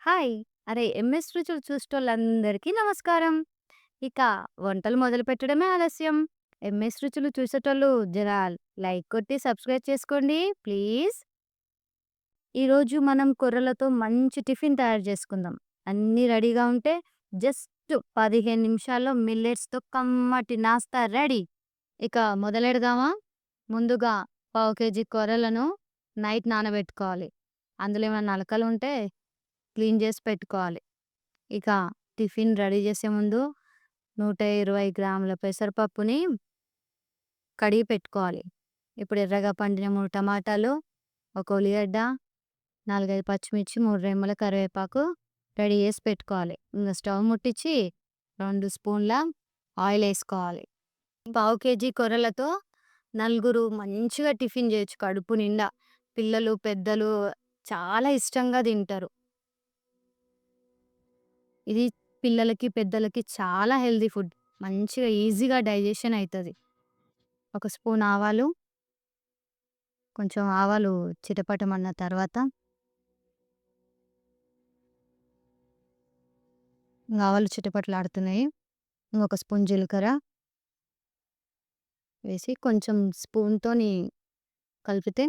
Hi! అరే! MS రుచులు చూసేటోళ్ళందరికీ నమస్కారం. ఇక వంటలు మొదలుపెట్టడమే ఆలస్యం. ఎంఎస్ రుచులు చూసేటోళ్ళు జర లైక్ కొట్టి సబ్స్క్రైబ్ చేసుకోండి ప్లీజ్. ఈరోజు మనం కొర్రలతో మంచి టిఫిన్ తయారు చేసుకుందాం. అన్నీ రెడీగా ఉంటే జస్ట్ 15 నిమిషాల్లో మిల్లెట్స్‌తో కమ్మటి నాస్తా రెడీ. ఇక మొదలెడదామా? ముందుగా పావు కేజీ కొర్రలను నైట్ నానబెట్టుకోవాలి. అందులో ఏమైనా నలకలుంటే క్లీన్ చేసి పెట్టుకోవాలి. ఇక టిఫిన్ రెడీ చేసే ముందు 120 గ్రాముల పెసరపప్పుని కడిగి పెట్టుకోవాలి. ఇప్పుడు ఎర్రగా పండిన 3 టమాటాలు, ఒక ఉల్లిగడ్డ, 4, 5 పచ్చిమిర్చి, 3 రెమ్మల కరివేపాకు రెడీ చేసి పెట్టుకోవాలి. ఇంగ స్టవ్ ముట్టించి 2 స్పూన్ల ఆయిల్ ఏసుకోవాలి. పావు కేజీ కొర్రలతో నలుగురు మంచిగా టిఫిన్ చేయొచ్చు కడుపు నిండా. పిల్లలు, పెద్దలు చాలా ఇష్టంగా తింటారు. ఇది పిల్లలకి, పెద్దలకి చాలా హెల్తీ ఫుడ్. మంచిగా ఈజీగా డైజెషన్ అయితది. ఒక స్పూన్ ఆవాలు, కొంచెం ఆవాలు చిటపటమన్న తర్వాత ఆవాలు చిటపటలాడుతున్నాయి. ఇంకొక స్పూన్ జీలకర్ర వేసి కొంచెం స్పూన్‌తోని కలిపితే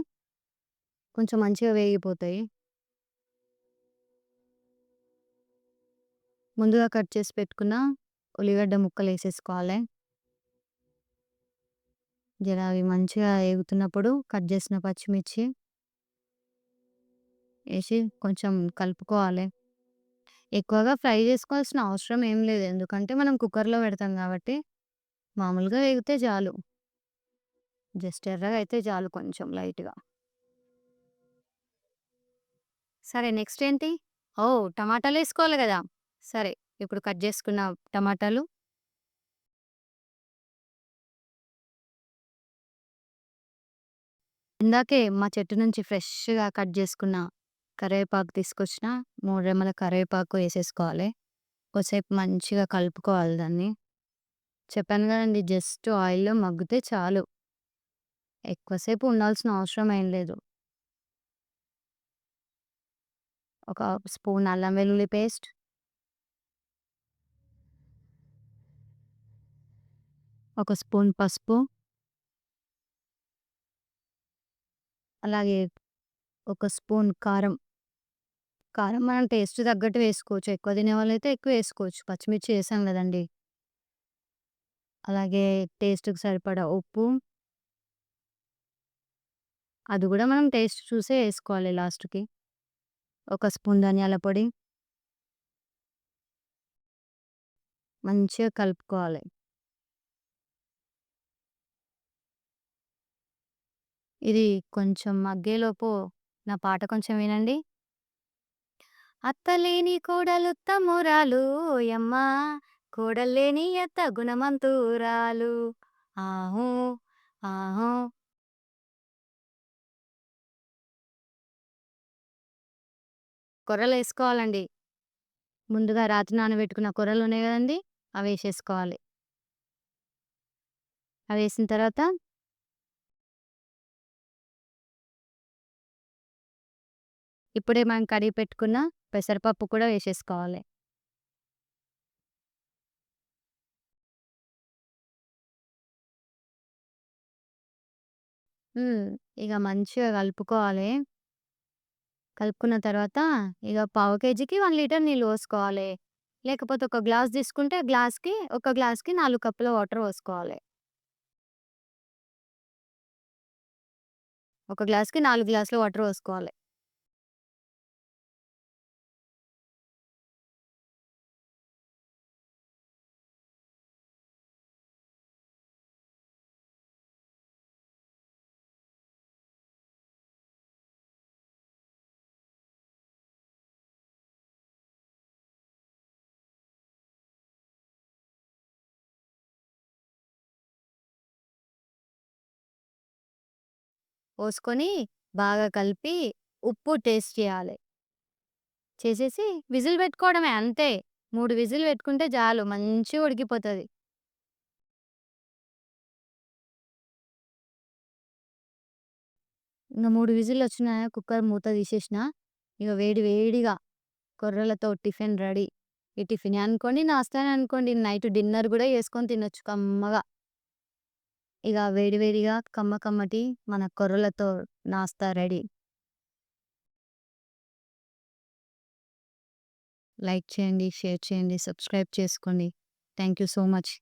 కొంచెం మంచిగా వేగిపోతాయి. ముందుగా కట్ చేసి పెట్టుకున్న ఉల్లిగడ్డ ముక్కలేసేసుకోవాలి. జర అవి మంచిగా ఏగుతున్నప్పుడు కట్ చేసిన పచ్చిమిర్చి ఏసి కొంచెం కలుపుకోవాలి. ఎక్కువగా ఫ్రై చేసుకోవాల్సిన అవసరం ఏం లేదు. ఎందుకంటే మనం కుక్కర్‌లో పెడతాం కాబట్టి మామూలుగా వేగితే చాలు. జస్ట్ ఎర్రగా అయితే చాలు కొంచెం లైట్‌గా. సరే నెక్స్ట్ ఏంటి? ఓహ్! టమాటాలేసుకోవాలి గదా! సరే ఇప్పుడు కట్ చేసుకున్న టమాటాలు, ఇందాకే మా చెట్టు నుంచి ఫ్రెష్‌గా కట్ చేసుకున్న కరివేపాకు తీసుకొచ్చిన 3 రెమ్మల కరివేపాకు ఏసేసుకోవాలి. కొద్దిసేపు మంచిగా కలుపుకోవాలి దాన్ని. చెప్పాను గదండీ జస్ట్ ఆయిల్‌లో మగ్గితే చాలు. ఎక్కువ సేపు ఉండాల్సిన అవసరం ఏం లేదు. ఒక స్పూన్ అల్లం వెల్లుల్లి పేస్ట్, ఒక స్పూన్ పసుపు, అలాగే ఒక స్పూన్ కారం. కారం మనం టేస్ట్ తగ్గట్టు వేసుకోవచ్చు. ఎక్కువ తినేవాళ్ళైతే ఎక్కువ వేసుకోవచ్చు. పచ్చిమిర్చి ఏసాం గదండీ! అలాగే టేస్ట్‌కి సరిపడా ఉప్పు, అది గూడా మనం టేస్ట్ చూసే ఏసుకోవాలి లాస్ట్‌కి. ఒక స్పూన్ ధనియాల పొడి, మంచిగా కలుపుకోవాలి. ఇది కొంచెం మగ్గేలోపు నా పాట కొంచెం వినండి. అత్తలేని కోడలుత్తమురాలు ఓయమ్మ, కోడల్లేని అత్త గుణమంతురాలు. ఆహూ! ఆహూ! కొర్రలేసుకోవాలండి. ముందుగా రాత్రి నానబెట్టుకున్న కొర్రలున్నాయి గదండీ! అవేసేసుకోవాలి. అవేసిన తర్వాత ఇప్పుడే మనం కడిగి పెట్టుకున్న పెసరపప్పు కూడా వేసేసుకోవాలి. హ్మ్. ఇగ మంచిగా కలుపుకోవాలి. కలుపుకున్న తర్వాత ఇగ పావు కేజీకి 1 లీటర్ నీళ్ళు పోసుకోవాలి. లేకపోతే ఒక గ్లాస్ తీసుకుంటే ఒక గ్లాస్‌కి 4 కప్పుల వాటర్ పోసుకోవాలి. ఒక గ్లాస్‌కి 4 గ్లాసుల వాటర్ పోసుకోవాలి. పోసుకొని బాగా కలిపి ఉప్పు టేస్ట్ చేయాలి. చేసేసి విజిల్ పెట్టుకోవడమే అంతే. 3 విజిల్ పెట్టుకుంటే చాలు మంచిగా ఉడికిపోతది. ఇంగ 3 విజిల్లొచ్చినాయ కుక్కర్ మూత తీసేసిన. ఇగ వేడి వేడిగా కొర్రలతో టిఫిన్ రెడీ. ఈ టిఫినే అనుకోండి, నాస్తానే అనుకోండి. నైట్ డిన్నర్ గూడా యేసుకొని తినొచ్చు కమ్మగా. ఇగ వేడి వేడిగా కమ్మటి మన కొర్రలతో నాస్తా రెడీ. లైక్ చేయండి, షేర్ చేయండి, సబ్స్క్రైబ్ చేసుకోండి. Thank you so much.